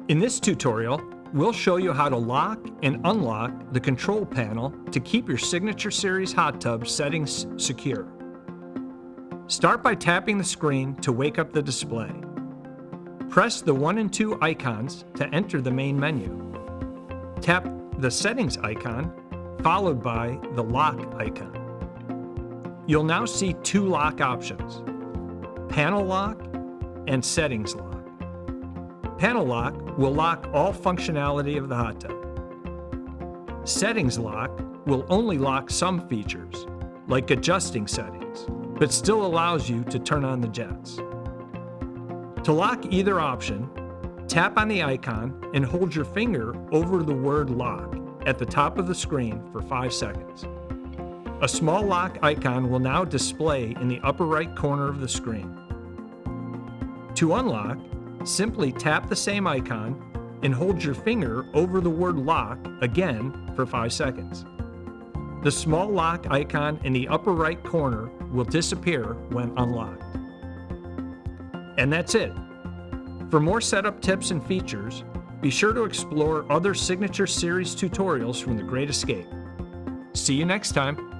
In this tutorial, we'll show you how to lock and unlock the control panel to keep your Signature Series hot tub settings secure. Start by tapping the screen to wake up the display. Press the 1 and 2 icons to enter the main menu. Tap the Settings icon, followed by the Lock icon. You'll now see two lock options: Panel Lock and Settings Lock. Panel Lock will lock all functionality of the hot tub. Settings Lock will only lock some features, like adjusting settings, but still allows you to turn on the jets. To lock either option, tap on the icon and hold your finger over the word Lock at the top of the screen for 5 seconds. A small lock icon will now display in the upper right corner of the screen. To unlock, simply tap the same icon and hold your finger over the word Lock again for 5 seconds. The small lock icon in the upper right corner will disappear when unlocked. And that's it. For more setup tips and features, be sure to explore other Signature Series tutorials from The Great Escape. See you next time.